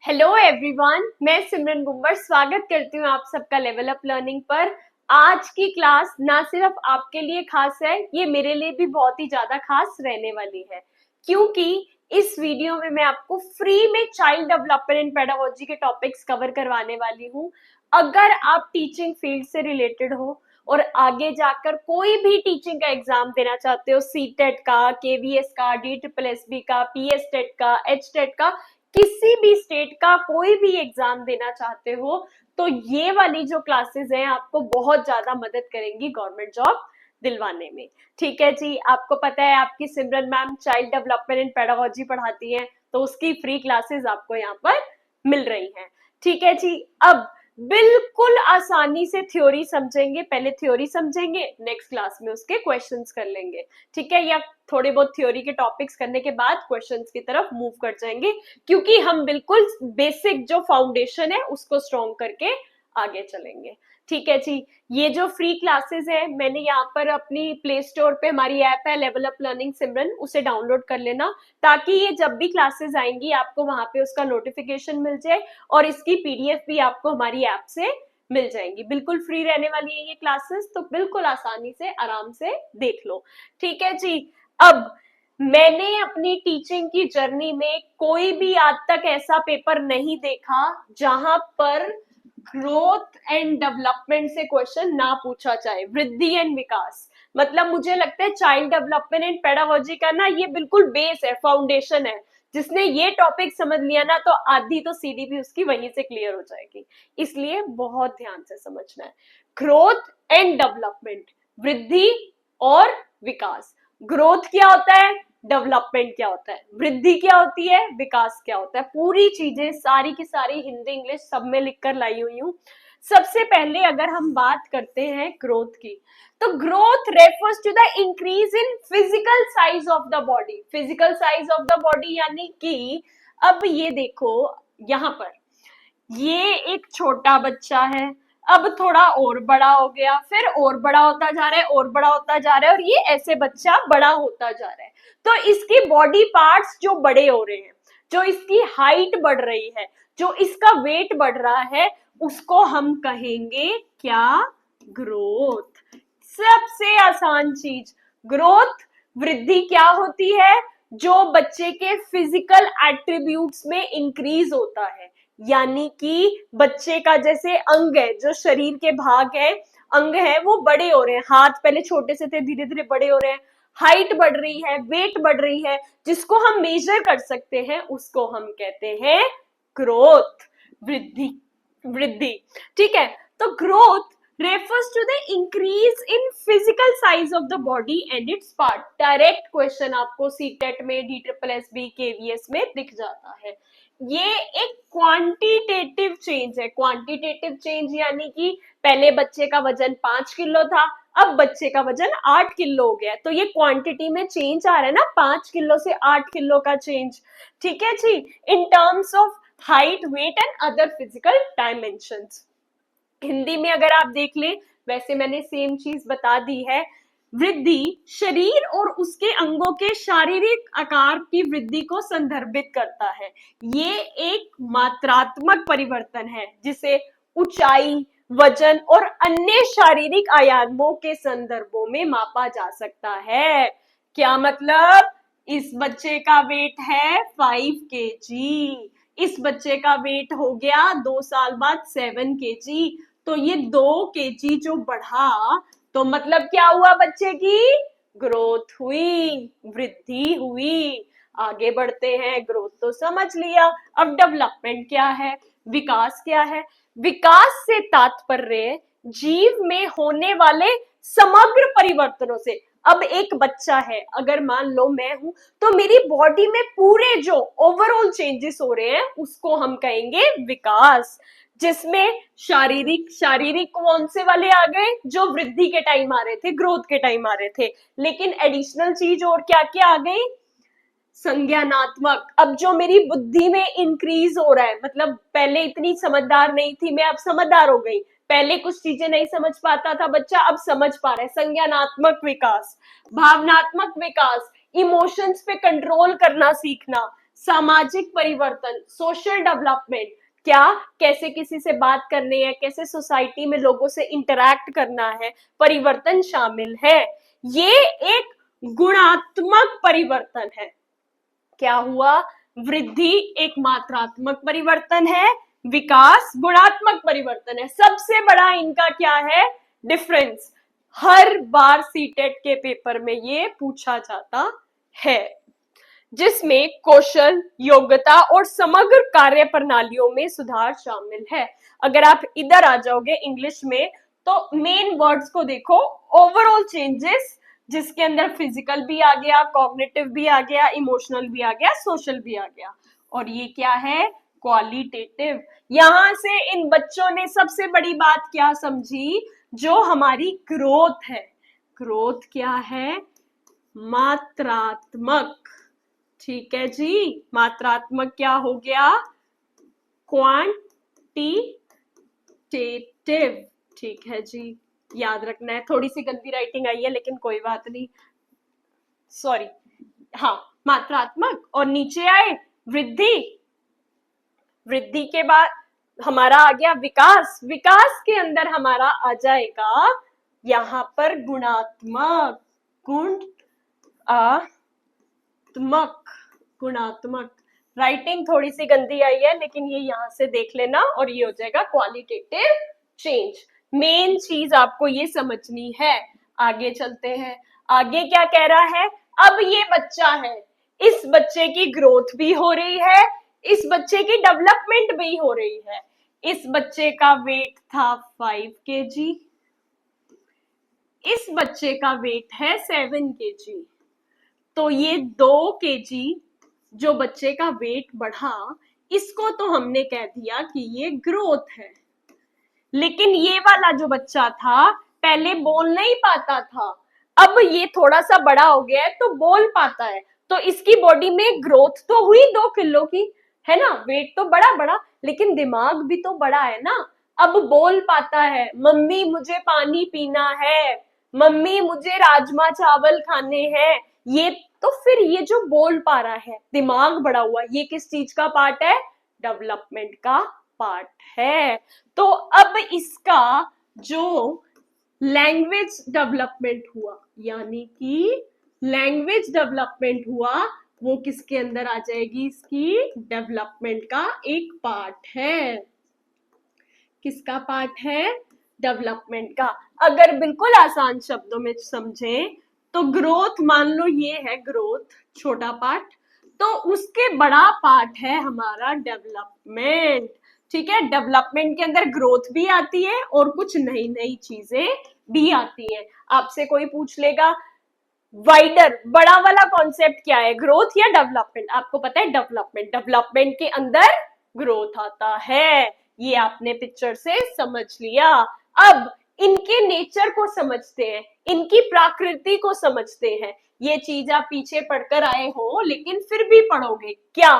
Hello everyone, मैं सिमरन गुम्बर स्वागत करती हूँ आप सबका लेवल अप लर्निंग पर। आज की क्लास ना सिर्फ आपके लिए खास है, ये मेरे लिए भी बहुत ही ज्यादा खास रहने वाली है, क्योंकि इस वीडियो में मैं आपको फ्री में चाइल्ड डेवलपमेंट एंड पेडागोजी के टॉपिक्स कवर करवाने वाली हूँ। अगर आप टीचिंग फील्ड से रिलेटेड हो और आगे जाकर कोई भी टीचिंग का एग्जाम देना चाहते हो, सीटेट का, केवीएस का, DSSB का, पीएस टेट का, एच टेट का, किसी भी स्टेट का कोई भी एग्जाम देना चाहते हो, तो ये वाली जो क्लासेस हैं आपको बहुत ज्यादा मदद करेंगी गवर्नमेंट जॉब दिलवाने में। ठीक है जी, आपको पता है आपकी Simran ma'am child development and pedagogy पढ़ाती हैं, तो उसकी फ्री क्लासेस आपको यहाँ पर मिल रही हैं। ठीक है जी, अब बिल्कुल आसानी से थ्योरी समझेंगे, पहले थ्योरी समझेंगे, नेक्स्ट क्लास में उसके क्वेश्चंस कर लेंगे। ठीक है, या थोड़े बहुत थ्योरी के टॉपिक्स करने के बाद क्वेश्चंस की तरफ मूव कर जाएंगे, क्योंकि हम बिल्कुल बेसिक जो फाउंडेशन है उसको स्ट्रॉन्ग करके आगे चलेंगे। ठीक है जी, ये जो फ्री क्लासेस है मैंने यहाँ पर अपनी प्ले स्टोर पे हमारी ऐप है लेवल अप लर्निंग सिमरन, उसे डाउनलोड कर लेना, ताकि ये जब भी क्लासेस आएंगी आपको वहां पे उसका नोटिफिकेशन मिल जाए और इसकी पीडीएफ भी आपको हमारी ऐप से मिल जाएंगी। बिल्कुल फ्री रहने वाली है ये क्लासेस, तो बिल्कुल आसानी से आराम से देख लो। ठीक है जी, अब मैंने अपनी टीचिंग की जर्नी में कोई भी आज तक ऐसा पेपर नहीं देखा जहां पर ग्रोथ एंड डेवलपमेंट से क्वेश्चन ना पूछा जाए, वृद्धि एंड विकास। मतलब मुझे लगता है चाइल्ड डेवलपमेंट एंड पेडागोजी का ना ये बिल्कुल बेस है, फाउंडेशन है। जिसने ये टॉपिक समझ लिया ना, तो आधी तो सीडी भी उसकी वहीं से क्लियर हो जाएगी। इसलिए बहुत ध्यान से समझना है। ग्रोथ एंड डेवलपमेंट, वृद्धि और विकास। ग्रोथ क्या होता है, डेवलपमेंट क्या होता है, वृद्धि क्या होती है, विकास क्या होता है, पूरी चीजें सारी की सारी हिंदी इंग्लिश सब में लिखकर लाई हुई हूँ। सबसे पहले अगर हम बात करते हैं ग्रोथ की, तो growth refers to the increase in physical size of the body. Physical size of the body यानी कि अब ये देखो, यहाँ पर ये एक छोटा बच्चा है, अब थोड़ा और बड़ा हो गया, फिर और बड़ा होता जा रहा है, और बड़ा होता जा रहा है, और ये ऐसे बच्चा बड़ा होता जा रहा है। तो इसकी बॉडी पार्ट्स जो बड़े हो रहे हैं, जो इसकी हाइट बढ़ रही है, जो इसका वेट बढ़ रहा है, उसको हम कहेंगे क्या, ग्रोथ। सबसे आसान चीज ग्रोथ। वृद्धि क्या होती है, जो बच्चे के फिजिकल एट्रीब्यूट्स में इंक्रीज होता है, यानी कि बच्चे का जैसे अंग है, जो शरीर के भाग है, अंग है, वो बड़े हो रहे हैं। हाथ पहले छोटे से थे, धीरे धीरे बड़े हो रहे हैं, हाइट बढ़ रही है, वेट बढ़ रही है, जिसको हम मेजर कर सकते हैं, उसको हम कहते हैं ग्रोथ, वृद्धि, वृद्धि। ठीक है, तो growth refers to the increase in physical size of the body and its part। Direct question आपको सीटेट में, DSSB, KVS में दिख जाता है। ये एक क्वांटिटेटिव चेंज है। क्वांटिटेटिव चेंज यानी कि पहले बच्चे का वजन 5 किलो था, अब बच्चे का वजन 8 किलो हो गया, तो ये क्वांटिटी में चेंज आ रहा है ना, 5 किलो से 8 किलो का चेंज। ठीक है जी, in terms of height, weight and other physical dimensions. Hindi में अगर आप देख लें, वैसे मैंने सेम चीज बता दी है। वृद्धि शरीर और उसके अंगों के शारीरिक आकार की वृद्धि को संदर्भित करता है। ये एक मात्रात्मक परिवर्तन है जिसे ऊंचाई, वजन और अन्य शारीरिक आयामों के संदर्भों में मापा जा सकता है। क्या मतलब, इस बच्चे का वेट है 5 kg, इस बच्चे का वेट हो गया 2 साल बाद 7 kg, तो ये 2 kg जो बढ़ा, तो मतलब क्या हुआ, बच्चे की ग्रोथ हुई, वृद्धि हुई। आगे बढ़ते हैं, ग्रोथ तो समझ लिया, अब डेवलपमेंट क्या है, विकास क्या है। विकास से तात्पर्य जीव में होने वाले समग्र परिवर्तनों से। अब एक बच्चा है, अगर मान लो मैं हूं, तो मेरी बॉडी में पूरे जो ओवरऑल चेंजेस हो रहे हैं उसको हम कहेंगे विकास, जिसमें शारीरिक शारीरिक कौन से वाले आ गए, जो वृद्धि के टाइम आ रहे थे, ग्रोथ के टाइम आ रहे थे, लेकिन एडिशनल चीज और क्या क्या आ गई, संज्ञानात्मक। अब जो मेरी बुद्धि में इंक्रीज हो रहा है, मतलब पहले इतनी समझदार नहीं थी मैं, अब समझदार हो गई, पहले कुछ चीजें नहीं समझ पाता था बच्चा, अब समझ पा रहा है, संज्ञानात्मक विकास। भावनात्मक विकास, इमोशंस पे कंट्रोल करना सीखना, सामाजिक परिवर्तन, सोशल डेवलपमेंट, क्या कैसे किसी से बात करनी है, कैसे सोसाइटी में लोगों से इंटरैक्ट करना है, परिवर्तन शामिल है। ये एक गुणात्मक परिवर्तन है। क्या हुआ? वृद्धि एक मात्रात्मक परिवर्तन है, विकास गुणात्मक परिवर्तन है। सबसे बड़ा इनका क्या है डिफरेंस? हर बार सीटेट के पेपर में ये पूछा जाता है, जिसमें कौशल, योग्यता और समग्र कार्य प्रणालियों में सुधार शामिल है। अगर आप इधर आ जाओगे इंग्लिश में, तो मेन वर्ड्स को देखो, ओवरऑल चेंजेस, जिसके अंदर फिजिकल भी आ गया, कॉग्निटिव भी आ गया, इमोशनल भी आ गया, सोशल भी आ गया। और ये क्या है? क्वालिटेटिव। यहां से इन बच्चों ने सबसे बड़ी बात क्या समझी? जो हमारी ग्रोथ है, ग्रोथ क्या है? मात्रात्मक। ठीक है जी, मात्रात्मक क्या हो गया? क्वांटिटेटिव। ठीक है जी, याद रखना है। थोड़ी सी गंदी राइटिंग आई है लेकिन कोई बात नहीं, सॉरी। हाँ, मात्रात्मक। और नीचे आए वृद्धि, वृद्धि के बाद हमारा आ गया विकास, विकास के अंदर हमारा आ जाएगा यहां पर गुणात्मक, गुणात्मक, गुणात्मक। राइटिंग थोड़ी सी गंदी आई है लेकिन ये यहां से देख लेना, और ये हो जाएगा क्वालिटेटिव चेंज। मेन चीज आपको ये समझनी है। आगे चलते हैं, आगे क्या कह रहा है? अब ये बच्चा है, इस बच्चे की ग्रोथ भी हो रही है, इस बच्चे की डेवलपमेंट भी हो रही है। इस बच्चे का वेट था 5 kg, इस बच्चे का वेट है 7 kg। तो ये 2 kg जो बच्चे का वेट बढ़ा, इसको तो हमने कह दिया कि ये ग्रोथ है। लेकिन ये वाला जो बच्चा था, पहले बोल नहीं पाता था, अब ये थोड़ा सा बड़ा हो गया है तो बोल पाता है। तो इसकी बॉडी में ग्रोथ तो हुई 2 किलो की, है ना? वेट तो बड़ा बड़ा, लेकिन दिमाग भी तो बड़ा है ना। अब बोल पाता है, मम्मी मुझे पानी पीना है, मम्मी मुझे राजमा चावल खाने हैं। ये तो फिर ये जो बोल पा रहा है, दिमाग बड़ा हुआ, ये किस चीज का पार्ट है? डेवलपमेंट का पार्ट है। तो अब इसका जो लैंग्वेज डेवलपमेंट हुआ, यानी कि लैंग्वेज डेवलपमेंट हुआ, वो किसके अंदर आ जाएगी? इसकी डेवलपमेंट का एक पार्ट है। किसका पार्ट है? डेवलपमेंट का। अगर बिल्कुल आसान शब्दों में समझें तो ग्रोथ, मान लो ये है ग्रोथ, छोटा पार्ट, तो उसके बड़ा पार्ट है हमारा डेवलपमेंट। ठीक है, डेवलपमेंट के अंदर ग्रोथ भी आती है और कुछ नई नई चीजें भी आती है। आपसे कोई पूछ लेगा वाइडर, बड़ा वाला कॉन्सेप्ट क्या है, ग्रोथ या डेवलपमेंट? आपको पता है डेवलपमेंट, डेवलपमेंट के अंदर ग्रोथ आता है। ये आपने पिक्चर से समझ लिया। अब इनके नेचर को समझते हैं, इनकी प्रकृति को समझते हैं। ये चीज आप पीछे पढ़कर आए हो लेकिन फिर भी पढ़ोगे। क्या?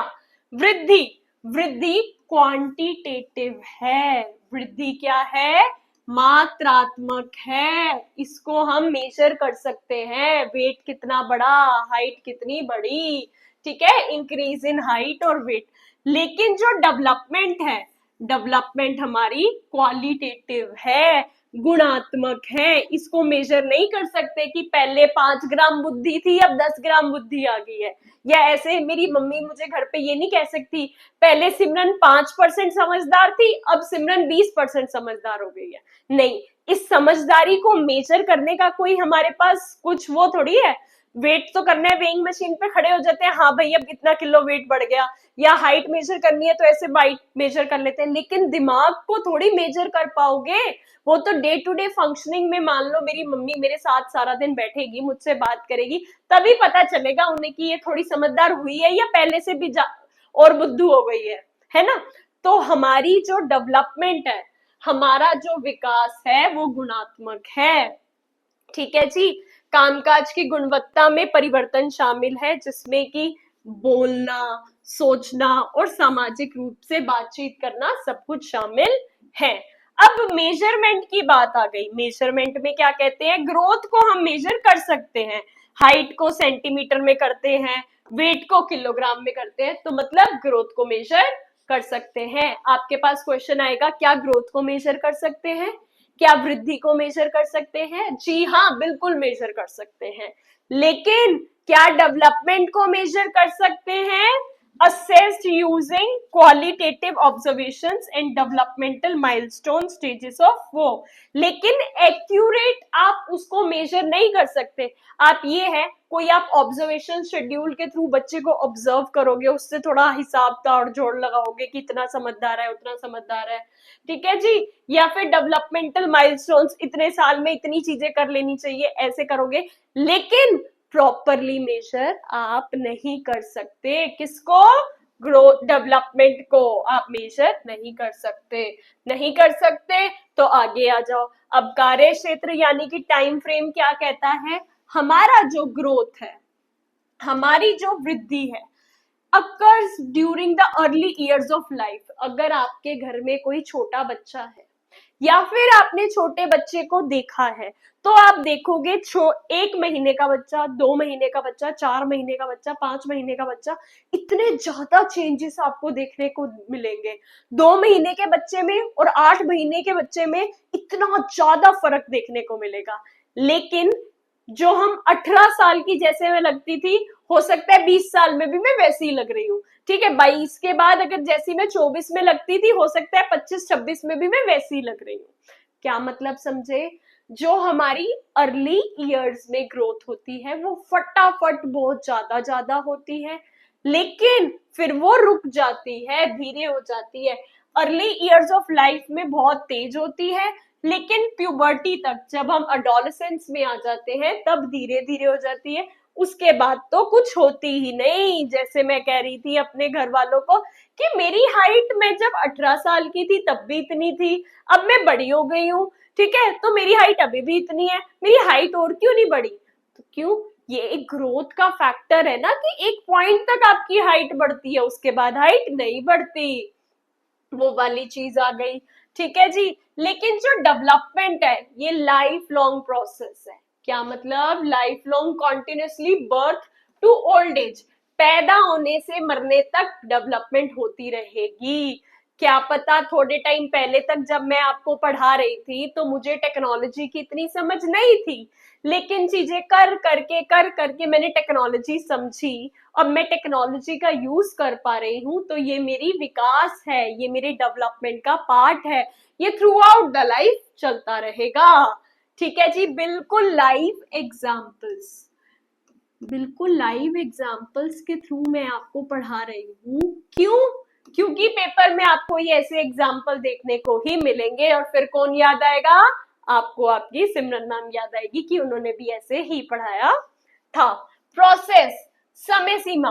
वृद्धि, वृद्धि क्वांटिटेटिव है। वृद्धि क्या है? मात्रात्मक है। इसको हम मेजर कर सकते हैं, वेट कितना बड़ा, हाइट कितनी बड़ी। ठीक है, इंक्रीज इन हाइट और वेट। लेकिन जो डेवलपमेंट है, डेवलपमेंट हमारी क्वालिटेटिव है, गुणात्मक है। इसको मेजर नहीं कर सकते कि पहले 5 ग्राम बुद्धि थी अब 10 ग्राम बुद्धि आ गई है। या ऐसे मेरी मम्मी मुझे घर पे ये नहीं कह सकती पहले सिमरन 5% समझदार थी अब सिमरन 20% समझदार हो गई है। नहीं, इस समझदारी को मेजर करने का कोई हमारे पास कुछ वो थोड़ी है। वेट तो करना है, वेइंग मशीन पे खड़े हो जाते हैं, हाँ भाई अब इतना किलो वेट बढ़ गया। या हाइट मेजर करनी है तो ऐसे हाइट मेजर कर लेते हैं, लेकिन दिमाग को थोड़ी मेजर कर पाओगे। वो तो डे टू डे फंक्शनिंग में, मान लो मेरी मम्मी मेरे साथ सारा दिन बैठेगी, मुझसे बात करेगी, तभी पता चलेगा उन्हें कि ये थोड़ी समझदार हुई है या पहले से भी और बुद्धू हो गई है ना? तो हमारी जो डेवलपमेंट है, हमारा जो विकास है, वो गुणात्मक है। ठीक है जी। कामकाज की गुणवत्ता में परिवर्तन शामिल है, जिसमें कि बोलना, सोचना और सामाजिक रूप से बातचीत करना सब कुछ शामिल है। अब मेजरमेंट की बात आ गई। मेजरमेंट में क्या कहते हैं? ग्रोथ को हम मेजर कर सकते हैं। हाइट को सेंटीमीटर में करते हैं, वेट को किलोग्राम में करते हैं, तो मतलब ग्रोथ को मेजर कर सकते हैं। आपके पास क्वेश्चन आएगा, क्या ग्रोथ को मेजर कर सकते हैं? क्या वृद्धि को मेजर कर सकते हैं? जी हाँ, बिल्कुल मेजर कर सकते हैं। लेकिन क्या डेवलपमेंट को मेजर कर सकते हैं? assessed using qualitative observations and developmental milestone stages of वो, लेकिन एक्यूरेट आप उसको मेजर नहीं कर सकते। आप ये है, कोई आप ऑब्जर्वेशन शेड्यूल के थ्रू बच्चे को ऑब्जर्व करोगे, उससे थोड़ा हिसाब तोड़ जोड़ लगाओगे कि इतना समझदार है, उतना समझदार है, ठीक है जी। या फिर डेवलपमेंटल माइलस्टोन्स, इतने साल में इतनी चीजें कर लेनी चाहिए, ऐसे करोगे, लेकिन प्रॉपरली मेजर आप नहीं कर सकते। किसको? ग्रोथ डेवलपमेंट को आप मेजर नहीं कर सकते, नहीं कर सकते। तो आगे आ जाओ। अब कार्य क्षेत्र यानी कि टाइम फ्रेम क्या कहता है? हमारा जो ग्रोथ है, हमारी जो वृद्धि है, occurs during the early years of life। अगर आपके घर में कोई छोटा बच्चा है या फिर आपने छोटे बच्चे को देखा है, तो आप देखोगे 1 महीने का बच्चा, 2 महीने का बच्चा, 4 महीने का बच्चा, 5 महीने का बच्चा, इतने ज्यादा चेंजेस आपको देखने को मिलेंगे। 2 महीने के बच्चे में और 8 महीने के बच्चे में इतना ज्यादा फर्क देखने को मिलेगा। लेकिन जो हम 18 साल की जैसे मैं लगती थी, हो सकता है 20 साल में भी मैं वैसी ही लग रही हूँ, ठीक है। 22 के बाद अगर जैसी मैं 24 में लगती थी, हो सकता है 25-26 में भी मैं वैसी ही लग रही हूँ। क्या मतलब समझे? जो हमारी अर्ली ईयर्स में ग्रोथ होती है वो फटाफट बहुत ज्यादा होती है, लेकिन फिर वो रुक जाती है, धीरे हो जाती है। अर्ली ईयर्स ऑफ लाइफ में बहुत तेज होती है, लेकिन प्यूबर्टी तक, जब हम अडोलेसेंस में आ जाते हैं, तब धीरे धीरे हो जाती है। उसके बाद तो कुछ होती ही नहीं। जैसे मैं कह रही थी अपने घर वालों को कि मेरी हाइट मैं जब 18 साल की थी तब भी इतनी थी, अब मैं बड़ी हो गई हूँ, ठीक है, तो मेरी हाइट अभी भी इतनी है, मेरी हाइट और क्यों नहीं बढ़ी? तो क्यों? ये एक ग्रोथ का फैक्टर है ना, कि एक पॉइंट तक आपकी हाइट बढ़ती है, उसके बाद हाइट नहीं बढ़ती, वो वाली चीज आ गई, ठीक है जी। लेकिन जो डेवलपमेंट है, ये लाइफ लॉन्ग प्रोसेस है। क्या मतलब? Life long, continuously birth to old age, पैदा होने से मरने तक डेवलपमेंट होती रहेगी। क्या पता थोड़े टाइम पहले तक जब मैं आपको पढ़ा रही थी तो मुझे टेक्नोलॉजी की इतनी समझ नहीं थी, लेकिन चीजें कर करके मैंने टेक्नोलॉजी समझी, अब मैं टेक्नोलॉजी का यूज कर पा रही हूँ, तो ये मेरी विकास है, ये मेरे डेवलपमेंट का पार्ट है। ये थ्रू आउट द लाइफ चलता रहेगा, ठीक है जी। बिल्कुल लाइव एग्जाम्पल्स, बिल्कुल लाइव एग्जाम्पल्स के थ्रू मैं आपको पढ़ा रही हूँ। क्यों? क्योंकि पेपर में आपको ये ऐसे एग्जाम्पल देखने को ही मिलेंगे, और फिर कौन याद आएगा? आपको आपकी सिमरन मैम याद आएगी कि उन्होंने भी ऐसे ही पढ़ाया था। प्रोसेस, समय सीमा,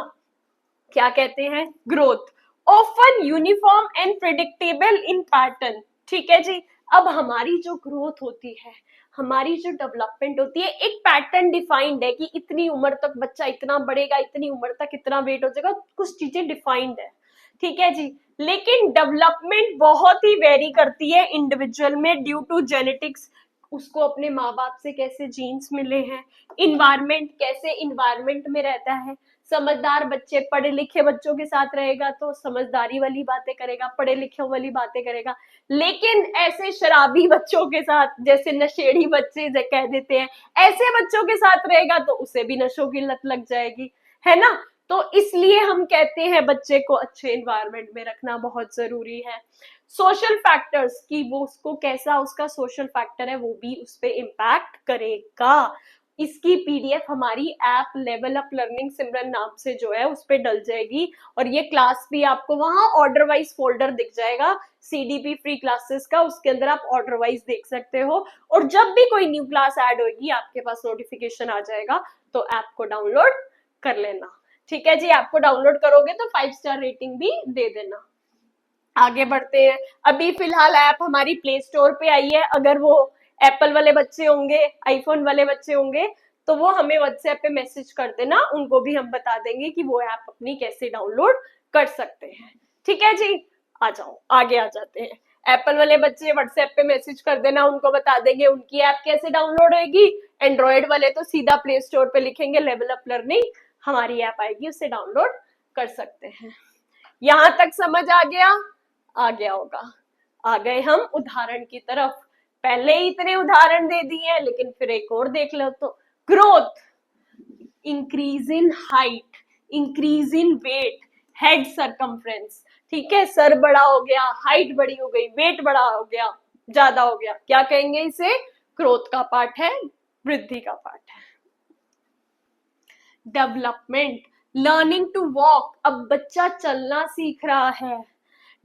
क्या कहते हैं? Growth, often uniform and predictable in pattern, ठीक है जी। अब हमारी जो ग्रोथ होती है, हमारी जो डेवलपमेंट होती है, एक पैटर्न डिफाइंड है कि इतनी उम्र तक बच्चा इतना बढ़ेगा, इतनी उम्र तक इतना वेट हो जाएगा, कुछ चीजें डिफाइंड है, ठीक है जी। लेकिन डेवलपमेंट बहुत ही वेरी करती है इंडिविजुअल में, ड्यू टू जेनेटिक्स, उसको अपने माँ बाप से कैसे जीन्स मिले हैं, इन्वायरमेंट, कैसे इन्वायरमेंट में रहता है। समझदार बच्चे, पढ़े लिखे बच्चों के साथ रहेगा तो समझदारी वाली बातें करेगा, पढ़े लिखे वाली बातें करेगा। लेकिन ऐसे शराबी बच्चों के साथ, जैसे नशेड़ी बच्चे कह देते हैं, ऐसे बच्चों के साथ रहेगा तो उसे भी नशों की लत लग जाएगी, है ना। तो इसलिए हम कहते हैं बच्चे को अच्छे एनवायरनमेंट में रखना बहुत जरूरी है। सोशल फैक्टर्स की, वो उसको कैसा, उसका सोशल फैक्टर है, वो भी उस पर इम्पैक्ट करेगा। इसकी पीडीएफ हमारी ऐप लेवल अप लर्निंग सिमरन नाम से जो है उस पर डल जाएगी, और ये क्लास भी आपको वहां ऑर्डर वाइज फोल्डर दिख जाएगा, सीडीपी फ्री क्लासेस का, उसके अंदर आप ऑर्डर वाइज देख सकते हो। और जब भी कोई न्यू क्लास ऐड होगी आपके पास नोटिफिकेशन आ जाएगा, तो ऐप को डाउनलोड कर लेना, ठीक है जी। आपको डाउनलोड करोगे तो 5 स्टार रेटिंग भी दे देना। आगे बढ़ते हैं। अभी फिलहाल ऐप हमारी प्ले स्टोर पे आई है, अगर वो एप्पल वाले बच्चे होंगे, आईफोन वाले बच्चे होंगे, तो वो हमें व्हाट्सएप पे मैसेज कर देना, उनको भी हम बता देंगे कि वो ऐप अपनी कैसे डाउनलोड कर सकते हैं, ठीक है जी। आ जाओ, आगे आ जाते हैं। एप्पल वाले बच्चे व्हाट्सएप पे मैसेज कर देना, उनको बता देंगे उनकी ऐप कैसे डाउनलोड होगी। एंड्रॉयड वाले तो सीधा प्ले स्टोर पे लिखेंगे लेवल अप लर्निंग, हमारी ऐप आएगी, उससे डाउनलोड कर सकते हैं। यहां तक समझ आ गया? आ गया होगा। आ गए हम उदाहरण की तरफ। पहले ही इतने उदाहरण दे दिए हैं, लेकिन फिर एक और देख लो तो, growth, increase in height, increase in weight, head circumference, ठीक है, सर बड़ा हो गया, हाइट बड़ी हो गई, वेट बड़ा हो गया, ज्यादा हो गया, क्या कहेंगे इसे? ग्रोथ का पार्ट है, वृद्धि का पार्ट है। डेवलपमेंट, लर्निंग टू वॉक, अब बच्चा चलना सीख रहा है।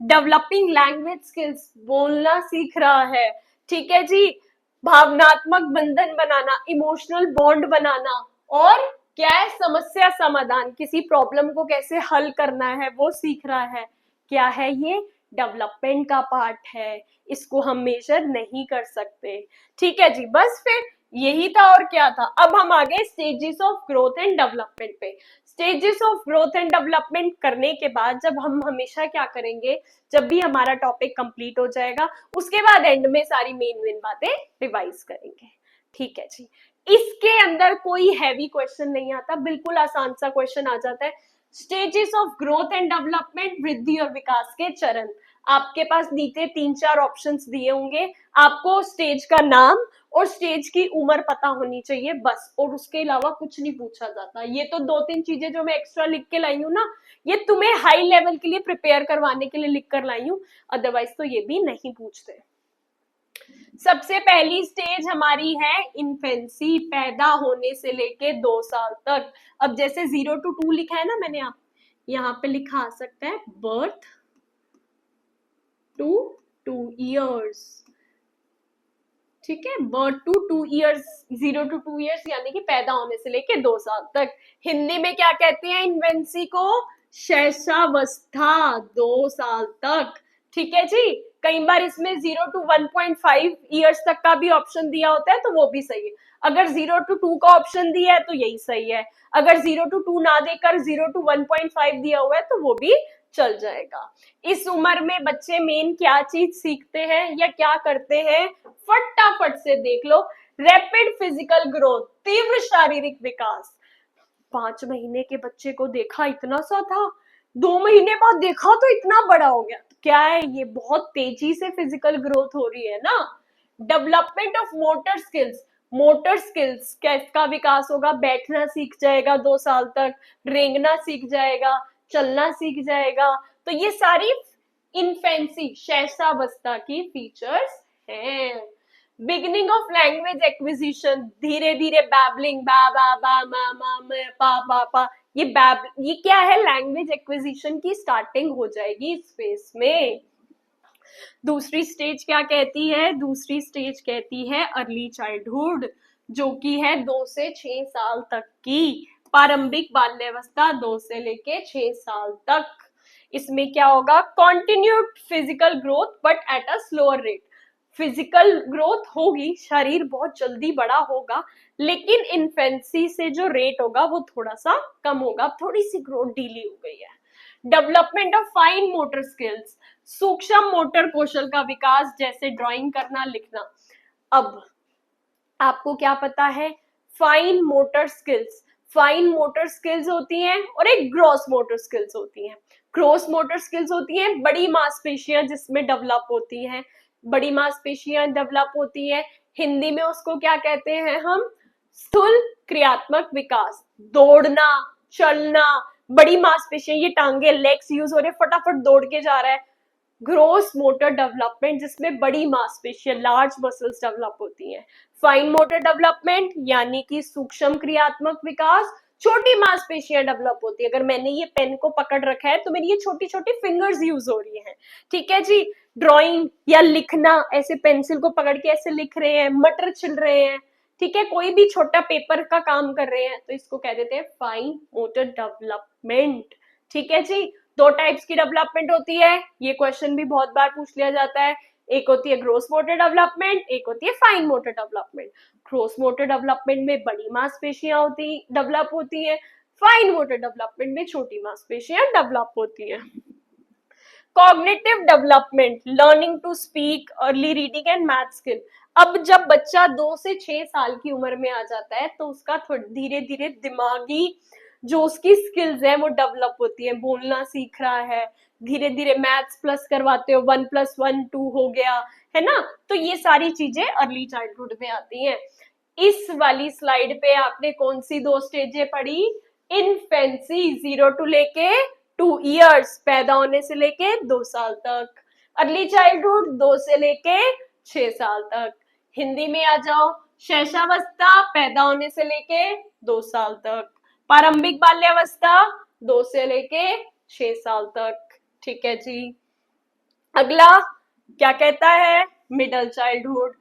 डेवलपिंग लैंग्वेज स्किल्स, बोलना सीख रहा है, ठीक है जी। भावनात्मक बंधन बनाना, इमोशनल बॉन्ड बनाना, और क्या है? समस्या समाधान, किसी प्रॉब्लम को कैसे हल करना है वो सीख रहा है। क्या है ये? डेवलपमेंट का पार्ट है, इसको हम मेजर नहीं कर सकते, ठीक है जी। बस फिर यही था, और क्या था? अब हम आ गए stages of growth and development पे। Stages of growth and development करने के बाद जब हम हमेशा क्या करेंगे, जब भी हमारा टॉपिक कंप्लीट हो जाएगा, उसके बाद एंड में सारी मेन बातें रिवाइज करेंगे, ठीक है जी। इसके अंदर कोई हैवी क्वेश्चन नहीं आता, बिल्कुल आसान सा क्वेश्चन आ जाता है। Stages of growth and development, वृद्धि और विकास के चरण। आपके पास नीचे 3-4 ऑप्शंस दिए होंगे, आपको स्टेज का नाम और स्टेज की उम्र पता होनी चाहिए बस, और उसके अलावा कुछ नहीं पूछा जाता। ये तो 2-3 चीजें जो मैं एक्स्ट्रा लिख के लाई हूँ ना, ये तुम्हें हाई लेवल के लिए प्रिपेयर करवाने के लिए लिख कर लाई हूँ, अदरवाइज तो ये भी नहीं पूछते। सबसे पहली स्टेज हमारी है इन्फेंसी, पैदा होने से लेके 2 साल तक। अब जैसे 0 to 2 लिखा है ना मैंने, आप यहाँ पे लिखा आ सकता है बर्थ टू 2 years, ठीक है, birth to 2 years, 0 to 2 years यानी कि पैदा होने से लेके 2 साल तक। हिंदी में क्या कहते हैं इन्फेंसी को? शैशवावस्था, 2 साल तक, ठीक है जी। कई बार इसमें 0 to 1.5 years तक का भी ऑप्शन दिया होता है, तो वो भी सही है। अगर 0 to 2 का ऑप्शन दिया है तो यही सही है, अगर 0 to 2 ना देकर 0 to 1.5 दिया हुआ है तो वो भी चल जाएगा। इस उम्र में बच्चे मेन क्या चीज सीखते हैं या क्या करते हैं, फटाफट से देख लो। रैपिड फिजिकल ग्रोथ, तीव्र शारीरिक विकास। 5 महीने के बच्चे को देखा इतना सा था, 2 महीने बाद देखा तो इतना बड़ा हो गया, तो क्या है? ये बहुत तेजी से फिजिकल ग्रोथ हो रही है ना। Development of motor skills, motor skills क्या इसका विकास होगा? बैठना सीख जाएगा 2 साल तक, रेंगना सीख जाएगा, चलना सीख जाएगा। तो ये सारी इन्फेंसी, शैशवावस्था की फीचर्स हैं। बिगिनिंग ऑफ लैंग्वेज एक्विजिशन, धीरे धीरे बैबलिंग, बा बा बा मा मा म पा पा पा, ये क्या है? लैंग्वेज एक्विजिशन की स्टार्टिंग हो जाएगी इस फेज में। दूसरी स्टेज क्या कहती है? दूसरी स्टेज कहती है अर्ली चाइल्डहुड, जो कि है 2 से 6 साल तक की। प्रारंभिक बाल्यावस्था 2 से लेके 6 साल तक। इसमें क्या होगा? Continued physical growth but at a slower rate. Physical growth होगी, शरीर बहुत जल्दी बड़ा होगा, लेकिन इन्फेंसी से जो रेट होगा वो थोड़ा सा कम होगा, थोड़ी सी ग्रोथ डीली हो गई है। Development of fine motor skills, सूक्ष्म मोटर कौशल का विकास, जैसे ड्राइंग करना, लिखना। अब आपको क्या पता है? Fine motor skills, fine motor skills होती हैं और एक ग्रॉस मोटर स्किल्स होती हैं। ग्रॉस मोटर स्किल्स होती हैं बड़ी मांसपेशियां जिसमें डेवलप होती हैं, बड़ी मांसपेशियां डेवलप होती है। हिंदी में उसको क्या कहते हैं हम? स्थूल क्रियात्मक विकास, दौड़ना, चलना, बड़ी मांसपेशियां, ये टांगे, लेग्स यूज हो रहे, फटाफट दौड़ के जा रहा है। ग्रोस मोटर डेवलपमेंट, जिसमें बड़ी मांसपेशियां, लार्ज मसल्स डेवलप होती हैं। फाइन मोटर डेवलपमेंट यानी कि सूक्ष्म क्रियात्मक विकास, छोटी मांसपेशियां डेवलप होती है। अगर मैंने ये पेन को पकड़ रखा है तो मेरी ये छोटी छोटी फिंगर्स यूज हो रही हैं, ठीक है जी। ड्राइंग या लिखना, ऐसे पेंसिल को पकड़ के ऐसे लिख रहे हैं, मटर छिल रहे हैं, ठीक है, कोई भी छोटा पेपर का काम कर रहे हैं, तो इसको कह देते हैं फाइन मोटर डेवलपमेंट, ठीक है जी। 2 टाइप्स की डेवलपमेंट होती है, ये क्वेश्चन भी बहुत बार पूछ लिया जाता है। एक होती है ग्रोस मोटर डेवलपमेंट, एक होती है fine motor development. Gross motor development में बड़ी मांसपेशियां डेवलप होती है, फाइन मोटर डेवलपमेंट में छोटी मांसपेशियां डेवलप होती हैं। Cognitive development, learning to speak, early reading and math skill. अब जब बच्चा 2 से 6 साल की उम्र में आ जाता है तो उसका धीरे धीरे दिमागी जो उसकी स्किल्स है वो डेवलप होती है, बोलना सीख रहा है, धीरे धीरे मैथ्स प्लस करवाते हो, 1+1 2 हो गया, है ना। तो ये सारी चीजें अर्ली चाइल्डहुड में आती हैं। इस वाली स्लाइड पे आपने कौन सी 2 स्टेजें पढ़ी? इन्फेंसी 0 टू लेके 2 इयर्स, पैदा होने से लेके 2 साल तक। अर्ली चाइल्डहुड 2 से लेके 6 साल तक। हिंदी में आ जाओ, शैशवावस्था पैदा होने से लेके 2 साल तक, प्रारंभिक बाल्यावस्था 2 से लेके 6 साल तक। ठीक है जी। अगला क्या कहता है? Middle childhood.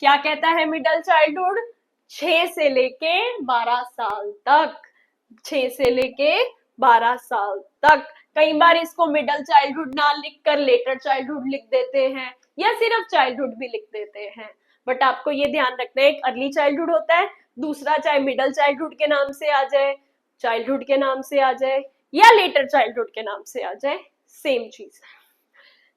क्या कहता है मिडल चाइल्डहुड? 6 से लेके 12 साल तक, 6 से लेके 12 साल तक। कई बार इसको मिडल चाइल्डहुड ना लिखकर लेटर चाइल्डहुड लिख देते हैं या सिर्फ चाइल्डहुड भी लिख देते हैं, बट आपको ये ध्यान रखना है, एक अर्ली चाइल्डहुड होता है, दूसरा चाहे मिडल चाइल्डहुड के नाम से आ जाए, चाइल्डहुड के नाम से आ जाए या लेटर चाइल्डहुड के नाम से आ जाए, सेम चीज है,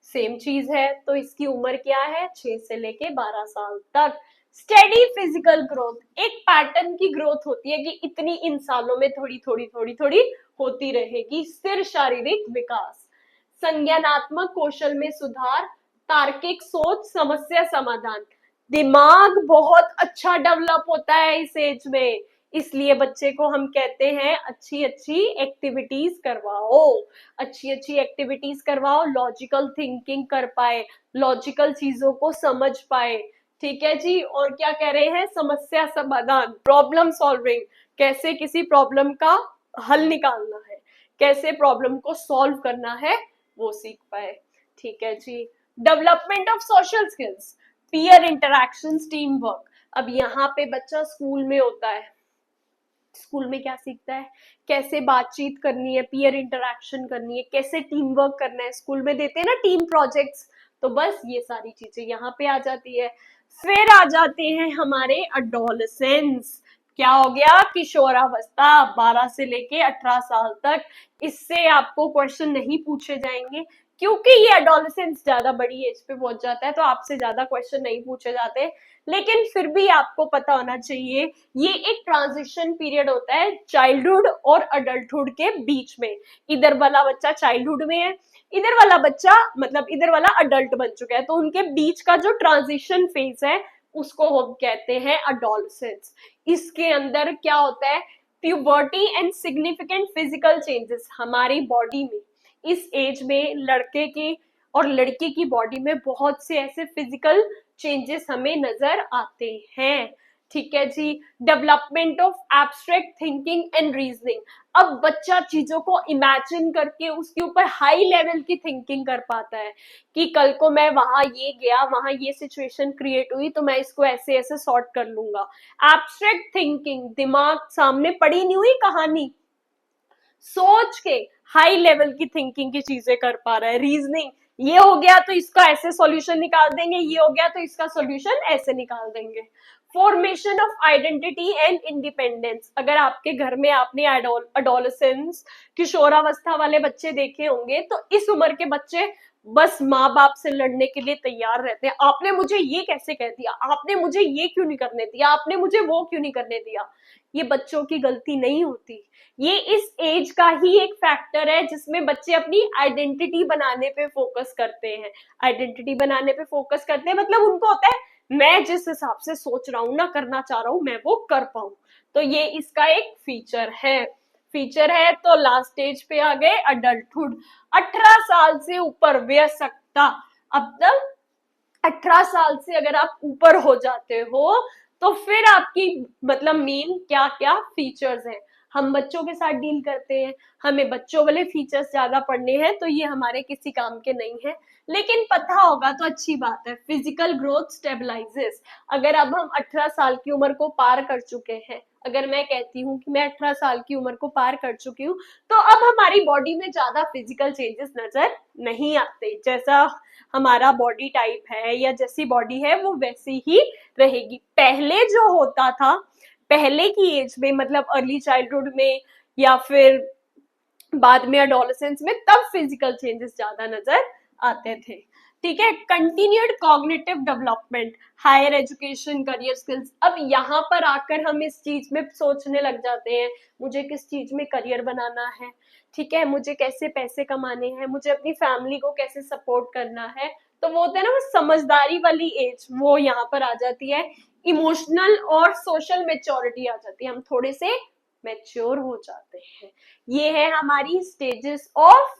सेम चीज है। तो इसकी उम्र क्या है? 6 से लेके 12 साल तक। स्टेडी फिजिकल ग्रोथ, एक पैटर्न की ग्रोथ होती है कि इतनी इन सालों में थोड़ी थोड़ी थोड़ी थोड़ी होती रहेगी। स्थिर शारीरिक विकास, संज्ञानात्मक कौशल में सुधार, तार्किक सोच, समस्या समाधान। दिमाग बहुत अच्छा डेवलप होता है इस एज में, इसलिए बच्चे को हम कहते हैं अच्छी अच्छी एक्टिविटीज करवाओ, अच्छी अच्छी एक्टिविटीज करवाओ, लॉजिकल थिंकिंग कर पाए, लॉजिकल चीजों को समझ पाए। ठीक है जी। और क्या कह रहे हैं? समस्या समाधान, प्रॉब्लम सॉल्विंग, कैसे किसी प्रॉब्लम का हल निकालना है, कैसे प्रॉब्लम को सॉल्व करना है, वो सीख पाए। ठीक है जी। Development of social skills, peer interactions, team work. अब यहाँ पे बच्चा स्कूल में होता है, स्कूल में क्या सीखता है? कैसे बातचीत करनी है, पीयर इंटरैक्शन करनी है, कैसे टीम वर्क करना है। स्कूल में देते हैं ना टीम प्रोजेक्ट्स, तो बस ये सारी चीजें यहाँ पे आ जाती है। फिर आ जाते हैं हमारे अडोलेसेंस। क्या हो गया? किशोरावस्था, 12 से लेके 18 साल तक। इससे आपको क्वेश्चन नहीं पूछे जाएंगे क्योंकि ये एडोलेसेंस ज्यादा बड़ी एज पे पहुंच जाता है, तो आपसे ज्यादा क्वेश्चन नहीं पूछे जाते, लेकिन फिर भी आपको पता होना चाहिए ये एक ट्रांजिशन पीरियड होता है चाइल्डहुड और अडल्टहुड के बीच में। इधर वाला बच्चा चाइल्डहुड में है, इधर वाला बच्चा मतलब इधर वाला अडल्ट बन चुका है, तो उनके बीच का जो ट्रांजिशन फेज है उसको हम कहते हैं अडोलेसेंस। इसके अंदर क्या होता है? Puberty and significant physical changes हमारी बॉडी में। इस एज में लड़के की और लड़की की बॉडी में बहुत से ऐसे फिजिकल चेंजेस हमें नजर आते हैं। ठीक है जी। Development of abstract thinking and reasoning, अब बच्चा चीजों को इमेजिन करके उसके ऊपर हाई लेवल की थिंकिंग कर पाता है कि कल को मैं वहां ये गया, वहां ये सिचुएशन क्रिएट हुई, तो मैं इसको ऐसे ऐसे सॉर्ट कर लूंगा। एब्स्ट्रैक्ट थिंकिंग, दिमाग सामने पड़ी नहीं हुई कहानी, सोच के हाई लेवल की थिंकिंग की चीजें कर पा रहा है। रीजनिंग, ये हो गया तो इसका ऐसे सॉल्यूशन निकाल देंगे, ये हो गया तो इसका सॉल्यूशन ऐसे निकाल देंगे। Formation of identity and independence, अगर आपके घर में आपने अडोलेसेंस किशोरावस्था वाले बच्चे देखे होंगे तो इस उम्र के बच्चे बस माँ बाप से लड़ने के लिए तैयार रहते हैं। आपने मुझे ये कैसे कह दिया, आपने मुझे ये क्यों नहीं करने दिया, आपने मुझे वो क्यों नहीं करने दिया। ये बच्चों की गलती नहीं होती, ये इस एज का ही एक फैक्टर है जिसमें बच्चे अपनी आइडेंटिटी बनाने पे फोकस करते हैं। आइडेंटिटी बनाने पे फोकस करते हैं मतलब उनको होता है मैं जिस हिसाब से सोच रहा हूँ ना, करना चाह रहा हूँ, मैं वो कर पाऊं। तो ये इसका एक फीचर है, फीचर है। तो लास्ट स्टेज पे आ गए अडल्टहुड, 18 साल से ऊपर वयस्कता। अब तक 18 साल से अगर आप ऊपर हो जाते हो तो फिर आपकी मतलब मेन क्या क्या फीचर्स हैं। हम बच्चों के साथ डील करते हैं, हमें बच्चों वाले फीचर्स ज्यादा पढ़ने हैं, तो ये हमारे किसी काम के नहीं है, लेकिन पता होगा तो अच्छी बात है। फिजिकल ग्रोथ स्टेबलाइजेस, अगर अब हम 18 साल की उम्र को पार कर चुके हैं, अगर मैं कहती हूँ कि मैं 18 साल की उम्र को पार कर चुकी हूँ, तो अब हमारी बॉडी में ज्यादा फिजिकल चेंजेस नजर नहीं आते। जैसा हमारा बॉडी टाइप है या जैसी बॉडी है वो वैसी ही रहेगी। पहले जो होता था, पहले की एज में मतलब अर्ली चाइल्डहुड में या फिर बाद में एडोलेसेंस में, तब फिजिकल चेंजेस ज्यादा नजर आते थे। ठीक है, continued cognitive development, higher education, career skills. अब यहाँ पर आकर हम इस चीज में सोचने लग जाते हैं, मुझे किस चीज में करियर बनाना है, ठीक है, मुझे कैसे पैसे कमाने हैं, मुझे अपनी फैमिली को कैसे सपोर्ट करना है। तो वो होता है ना, वो समझदारी वाली एज, वो यहाँ पर आ जाती है। इमोशनल और सोशल मेच्योरिटी आ जाती है, हम थोड़े से मैच्योर हो जाते हैं। ये है हमारी stages of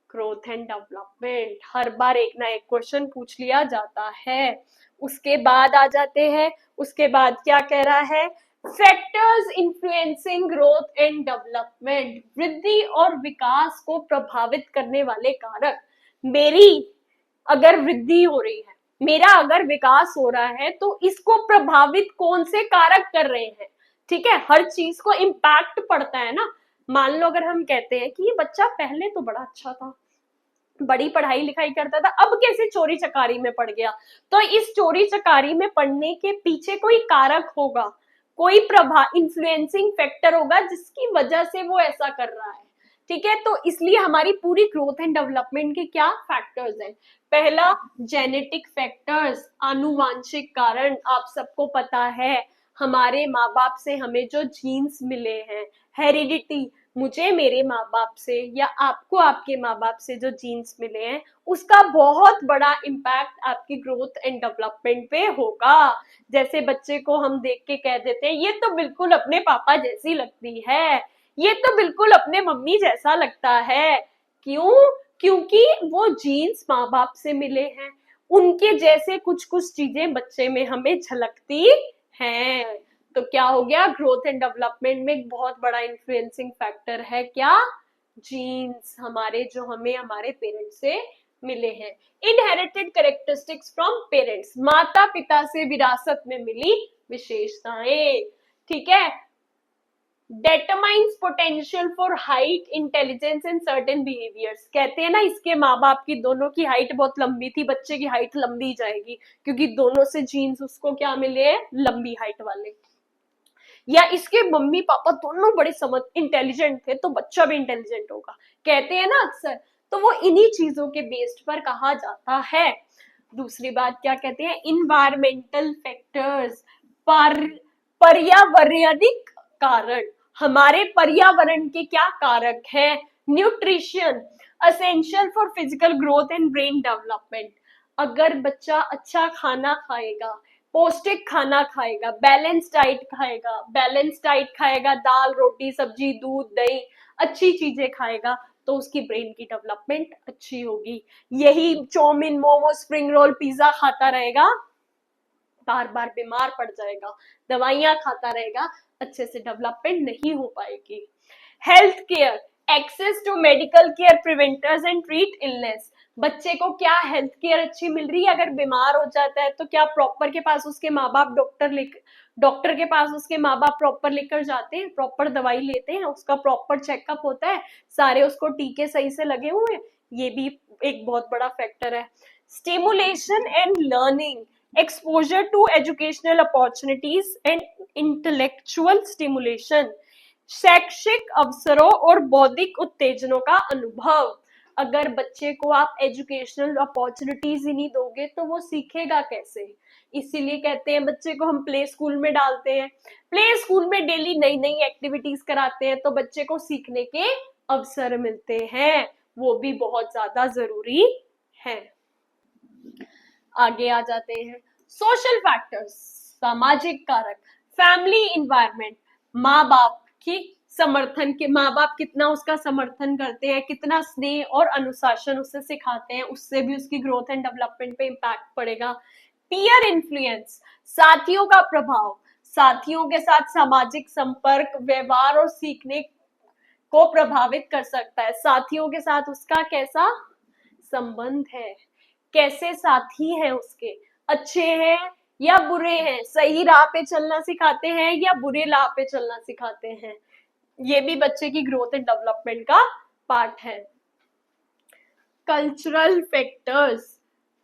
growth and development. हर बार एक ना एक क्वेश्चन पूछ लिया जाता है। उसके बाद आ जाते हैं, उसके बाद क्या कह रहा है, factors influencing growth and development, वृद्धि और विकास को प्रभावित करने वाले कारक। मेरी अगर वृद्धि हो रही है, मेरा अगर विकास हो रहा है, तो इसको प्रभावित कौन से कारक कर रहे हैं। ठीक है, हर चीज को इम्पैक्ट पड़ता है ना। मान लो अगर हम कहते हैं कि ये बच्चा पहले तो बड़ा अच्छा था, बड़ी पढ़ाई लिखाई करता था, अब कैसे चोरी चकारी में पड़ गया, तो इस चोरी चकारी में पड़ने के पीछे कोई कारक होगा, कोई प्रभाव, इन्फ्लुएंसिंग फैक्टर होगा जिसकी वजह से वो ऐसा कर रहा है। ठीक है, तो इसलिए हमारी पूरी ग्रोथ एंड डेवलपमेंट के क्या फैक्टर्स हैं। पहला, जेनेटिक फैक्टर्स, आनुवांशिक कारण। आप सबको पता है, हमारे माँ बाप से हमें जो जीन्स मिले हैं, हेरिडिटी, मुझे मेरे माँ बाप से या आपको आपके माँ बाप से जो जीन्स मिले हैं, उसका बहुत बड़ा इम्पैक्ट आपकी ग्रोथ एंड डेवलपमेंट पे होगा। जैसे बच्चे को हम देख के कह देते हैं, ये तो बिल्कुल अपने पापा जैसी लगती है, ये तो बिल्कुल अपने मम्मी जैसा लगता है। क्यों? क्योंकि वो जीन्स माँ बाप से मिले हैं, उनके जैसे कुछ कुछ चीजें बच्चे में हमें झलकती हैं। तो क्या हो गया, ग्रोथ एंड डेवलपमेंट में एक बहुत बड़ा इन्फ्लुएंसिंग फैक्टर है क्या, जीन्स, हमारे जो हमें हमारे पेरेंट्स से मिले हैं। इनहेरिटेड कैरेक्टरिस्टिक्स फ्रॉम पेरेंट्स, माता पिता से विरासत में मिली विशेषताएं। ठीक है, determines potential for height, intelligence and certain behaviors। कहते हैं ना, इसके माँ बाप की दोनों की हाइट बहुत लंबी थी, बच्चे की हाइट लंबी जाएगी, क्योंकि दोनों से जीन्स उसको क्या मिले हैं, लंबी हाइट वाले। या इसके मम्मी पापा दोनों बड़े समझ इंटेलिजेंट थे, तो बच्चा भी इंटेलिजेंट होगा, कहते हैं ना अक्सर। तो वो इन्हीं चीजों के बेस्ड पर कहा जाता है। दूसरी बात क्या कहते हैं, इन्वायरमेंटल फैक्टर्स, पर्यावरणिक कारण, हमारे पर्यावरण के क्या कारक है। Nutrition, essential for physical growth and brain development. अगर बच्चा अच्छा खाना खाएगा, पौष्टिक खाना खाएगा, बैलेंस डाइट खाएगा, दाल रोटी सब्जी दूध दही अच्छी चीजें खाएगा, तो उसकी ब्रेन की डेवलपमेंट अच्छी होगी। यही chow mein momo spring roll pizza खाता रहेगा, बार बार बीमार पड़ जाएगा, दवाइयां खाता रहेगा, अच्छे से डेवलपमेंट नहीं हो पाएगी। Health care, access to medical care preventers and treat illness. बच्चे को क्या हेल्थ केयर अच्छी मिल रही है, अगर बीमार हो जाता है तो क्या प्रॉपर के पास उसके माँ बाप डॉक्टर के पास उसके माँ बाप प्रॉपर लेकर जाते हैं, प्रॉपर दवाई लेते हैं, उसका प्रॉपर चेकअप होता है, सारे उसको टीके सही से लगे हुए हैं, ये भी एक बहुत बड़ा फैक्टर है। Stimulation and learning, exposure to educational opportunities and intellectual stimulation, शैक्षिक अवसरों और बौद्धिक उत्तेजनों का अनुभव। अगर बच्चे को आप एजुकेशनल अपॉर्चुनिटीज ही नहीं दोगे तो वो सीखेगा कैसे। इसीलिए कहते हैं बच्चे को हम प्ले स्कूल में डालते हैं, प्ले स्कूल में डेली नई नई एक्टिविटीज कराते हैं, तो बच्चे को सीखने के अवसर मिलते हैं, वो भी बहुत ज्यादा जरूरी है। आगे आ जाते हैं, सोशल फैक्टर्स, सामाजिक कारक, फैमिली इन्वायरमेंट, माँ बाप की समर्थन के, माँ बाप कितना उसका समर्थन करते हैं, कितना स्नेह और अनुशासन उससे सिखाते हैं, उससे भी उसकी ग्रोथ एंड डेवलपमेंट पे इम्पैक्ट पड़ेगा। पीयर इन्फ्लुएंस, साथियों का प्रभाव, साथियों के साथ सामाजिक संपर्क, व्यवहार और सीखने को प्रभावित कर सकता है। साथियों के साथ उसका कैसा संबंध है, कैसे साथी हैं उसके, अच्छे हैं या बुरे हैं, सही राह पे चलना सिखाते हैं या बुरे राह पे चलना सिखाते हैं, ये भी बच्चे की ग्रोथ एंड डेवलपमेंट का पार्ट है। Cultural factors,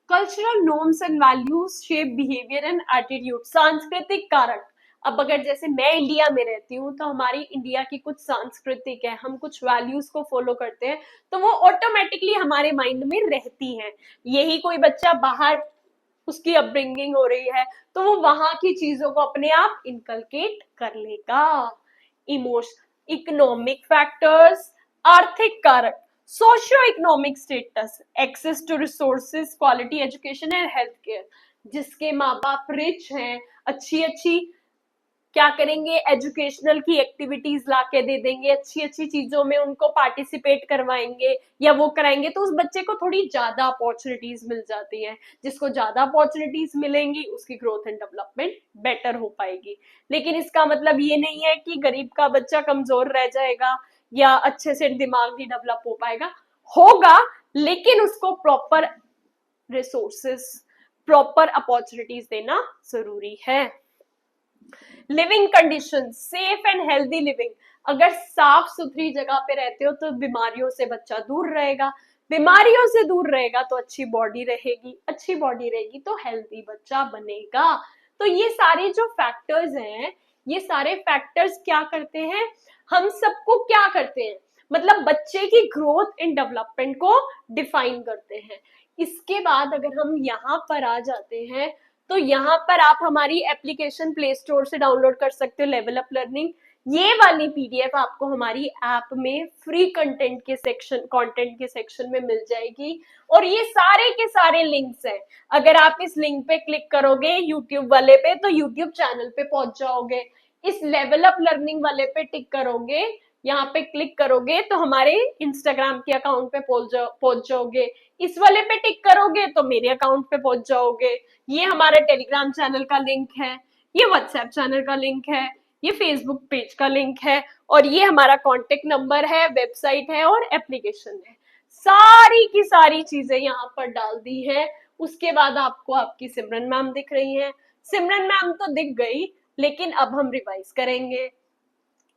cultural norms and values shape behaviour and attitude, सांस्कृतिक कारक, अब अगर जैसे मैं इंडिया में रहती हूँ तो हमारी इंडिया की कुछ सांस्कृतिक है, हम कुछ वैल्यूज को फॉलो करते हैं, तो वो ऑटोमेटिकली हमारे माइंड में रहती हैं। यही कोई बच्चा बाहर, उसकी अपब्रिंगिंग हो रही है, तो वो वहां की चीजों को अपने आप इनकलकेट कर लेगा। इमोशन, इकोनॉमिक फैक्टर्स, आर्थिक कारक, socio economic status, access to resources, quality education and health care. जिसके माँ बाप रिच हैं, अच्छी अच्छी क्या करेंगे, एजुकेशनल की एक्टिविटीज लाके दे देंगे, अच्छी अच्छी चीजों में उनको पार्टिसिपेट करवाएंगे या वो कराएंगे, तो उस बच्चे को थोड़ी ज्यादा अपॉर्चुनिटीज मिल जाती हैं। जिसको ज्यादा अपॉर्चुनिटीज मिलेंगी उसकी ग्रोथ एंड डेवलपमेंट बेटर हो पाएगी। लेकिन इसका मतलब ये नहीं है कि गरीब का बच्चा कमजोर रह जाएगा या अच्छे से दिमाग नहीं डेवलप हो पाएगा, होगा, लेकिन उसको प्रॉपर रिसोर्सेस, प्रॉपर अपॉर्चुनिटीज देना जरूरी है। Living condition, safe and healthy living. अगर साफ सुथरी जगह पे रहते हो तो बीमारियों से बच्चा दूर रहेगा, बीमारियों से दूर रहेगा तो अच्छी बॉडी रहेगी, अच्छी बॉडी रहेगी तो हेल्दी बच्चा बनेगा। तो ये सारे जो फैक्टर्स हैं, ये सारे फैक्टर्स क्या करते हैं, हम सबको क्या करते हैं, मतलब बच्चे की ग्रोथ एंड डेवलपमेंट को डिफाइन करते हैं। इसके बाद अगर हम यहाँ पर आ जाते हैं तो यहाँ पर आप हमारी एप्लीकेशन प्ले स्टोर से डाउनलोड कर सकते हो, लेवल अप लर्निंग। ये वाली पीडीएफ आपको हमारी ऐप में फ्री कंटेंट के सेक्शन में मिल जाएगी। और ये सारे के सारे लिंक्स हैं, अगर आप इस लिंक पे क्लिक करोगे यूट्यूब वाले पे तो यूट्यूब चैनल पे पहुंच जाओगे। इस लेवल अप लर्निंग वाले पे टिक करोगे, यहाँ पे क्लिक करोगे तो हमारे इंस्टाग्राम के अकाउंट पे पहुंच जाओगे। इस वाले पे टिक करोगे तो मेरे अकाउंट पे पहुंच जाओगे। ये हमारे टेलीग्राम चैनल का लिंक है, ये व्हाट्सएप चैनल का लिंक है, ये फेसबुक पेज का लिंक है, और ये हमारा कॉन्टेक्ट नंबर है, वेबसाइट है और एप्लीकेशन है। सारी की सारी चीजें यहाँ पर डाल दी है। उसके बाद आपको आपकी सिमरन मैम दिख रही है। सिमरन मैम तो दिख गई, लेकिन अब हम रिवाइज करेंगे।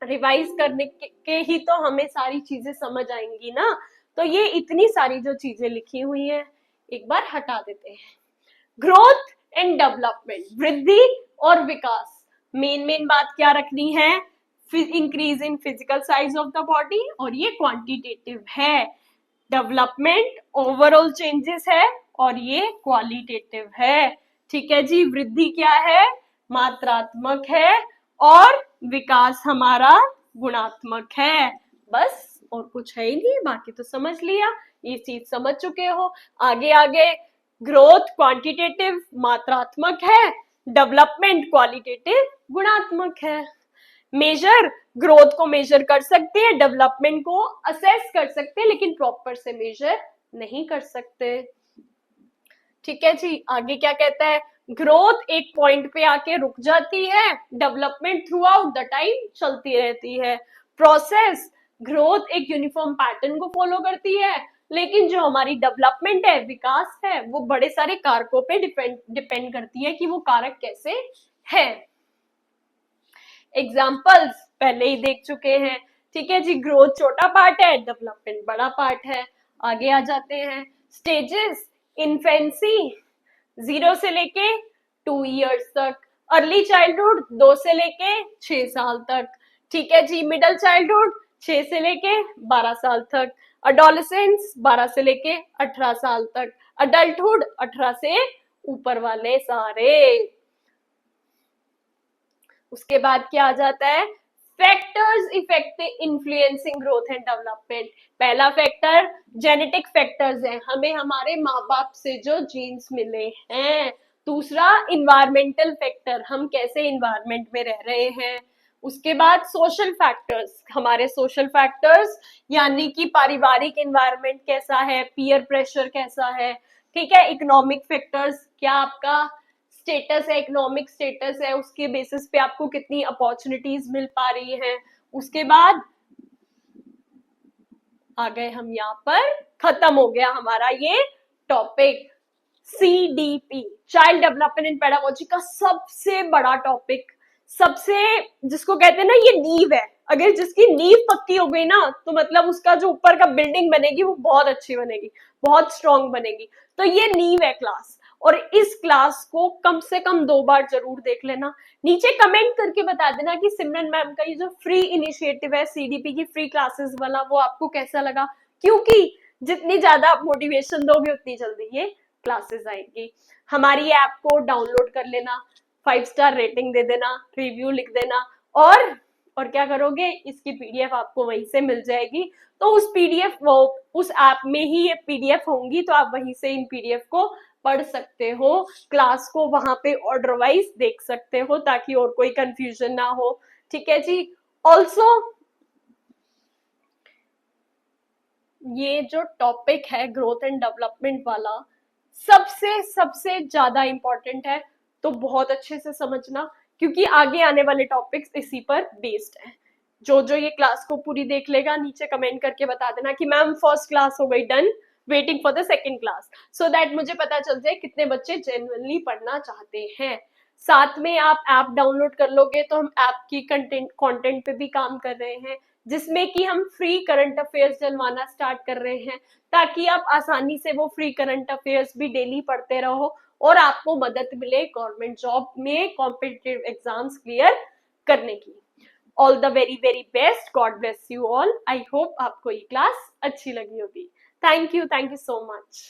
रिवाइज करने के ही तो हमें सारी चीजें समझ आएंगी ना। तो ये इतनी सारी जो चीजें लिखी हुई है एक बार हटा देते हैं। ग्रोथ एंड डेवलपमेंट, वृद्धि और विकास, मेन बात क्या रखनी है, increase in physical size of the body, और ये क्वांटिटेटिव है। डेवलपमेंट ओवरऑल चेंजेस है और ये क्वालिटेटिव है। ठीक है जी, वृद्धि क्या है, मात्रात्मक है, और विकास हमारा गुणात्मक है। बस और कुछ है ही नहीं, बाकी तो समझ लिया, ये चीज समझ चुके हो। आगे आगे ग्रोथ क्वांटिटेटिव मात्रात्मक है, डेवलपमेंट क्वालिटेटिव गुणात्मक है। मेजर, ग्रोथ को मेजर कर सकते हैं, डेवलपमेंट को असेस कर सकते हैं, लेकिन प्रॉपर से मेजर नहीं कर सकते। ठीक है जी, आगे क्या कहता है, ग्रोथ एक पॉइंट पे आके रुक जाती है, development through out the time चलती रहती है। प्रोसेस, ग्रोथ एक यूनिफॉर्म पैटर्न को फॉलो करती है, लेकिन जो हमारी डेवलपमेंट है, विकास है, वो बड़े सारे कारकों पे डिपेंड करती है कि वो कारक कैसे है। एग्जाम्पल्स पहले ही देख चुके हैं। ठीक है जी, ग्रोथ छोटा पार्ट है, डेवलपमेंट बड़ा पार्ट है। आगे आ जाते हैं, स्टेजेस, इन्फेंसी 0 से लेके 2 इयर्स तक, अर्ली चाइल्डहुड 2 से लेके 6 साल तक। ठीक है जी, मिडिल चाइल्डहुड 6 से लेके 12 साल तक, अडोलेसेंस 12 से लेके 18 साल तक, अडल्टहुड 18 से ऊपर वाले सारे। उसके बाद क्या आ जाता है, factors effective influencing growth and development. पहला फैक्टर जेनेटिक फैक्टर्स है, हमें हमारे माँ बाप से जो जीन्स मिले हैं। दूसरा इन्वायरमेंटल फैक्टर, हम कैसे इन्वायरमेंट में रह रहे हैं। उसके बाद सोशल फैक्टर्स, हमारे सोशल फैक्टर्स यानी कि पारिवारिक इन्वायरमेंट कैसा है, पीयर प्रेशर कैसा है। ठीक है, इकोनॉमिक फैक्टर्स, क्या आपका स्टेटस है, इकोनॉमिक स्टेटस है, उसके बेसिस पे आपको कितनी अपॉर्चुनिटीज मिल पा रही है। उसके बाद आ गए हम यहाँ पर, खत्म हो गया हमारा ये topic CDP, child development and pedagogy का सबसे बड़ा टॉपिक, सबसे जिसको कहते हैं ना ये नींव है। अगर जिसकी नींव पक्की हो गई ना तो मतलब उसका जो ऊपर का बिल्डिंग बनेगी वो बहुत अच्छी बनेगी, बहुत स्ट्रॉन्ग बनेगी। तो ये नींव है क्लास, और इस क्लास को कम से कम 2 बार जरूर देख लेना। नीचे कमेंट करके बता देना कि सिमरन मैम का ये जो फ्री इनिशिएटिव है सीडीपी की फ्री क्लासेस वाला, वो आपको कैसा लगा, क्योंकि जितनी ज्यादा आप मोटिवेशन दोगे उतनी जल्दी ये क्लासेस आएंगी। हमारी ऐप को डाउनलोड कर लेना, 5 स्टार रेटिंग दे देना, रिव्यू लिख देना, और क्या करोगे, इसकी पीडीएफ आपको वहीं से मिल जाएगी। तो उस पीडीएफ वो उस ऐप में ही ये पीडीएफ होंगी, तो आप वहीं से इन पीडीएफ को पढ़ सकते हो, क्लास को वहां पे ऑर्डर वाइज देख सकते हो, ताकि और कोई कंफ्यूजन ना हो। ठीक है जी। ऑल्सो ये जो टॉपिक है ग्रोथ एंड डेवलपमेंट वाला, सबसे सबसे ज्यादा इंपॉर्टेंट है, तो बहुत अच्छे से समझना, क्योंकि आगे आने वाले टॉपिक्स इसी पर बेस्ड है। जो जो ये क्लास को पूरी देख लेगा, नीचे कमेंट करके बता देना कि मैम फर्स्ट क्लास हो गई done, waiting for the second class, so that मुझे पता चल जाए कितने बच्चे जेन्युइनली पढ़ना चाहते हैं। साथ में आप ऐप डाउनलोड कर लोगे, तो हम ऐप की कंटेंट पे भी काम कर रहे हैं, जिसमें कि हम फ्री करंट अफेयर्स डलवाना स्टार्ट कर रहे हैं, ताकि आप आसानी से वो फ्री करंट अफेयर्स भी डेली पढ़ते रहो और आपको मदद मिले गवर्नमेंट जॉब में कॉम्पिटिटिव एग्जाम्स क्लियर करने की। All the very very best, God bless you all. I hope आपको ये क्लास अच्छी लगी होगी। Thank you so much.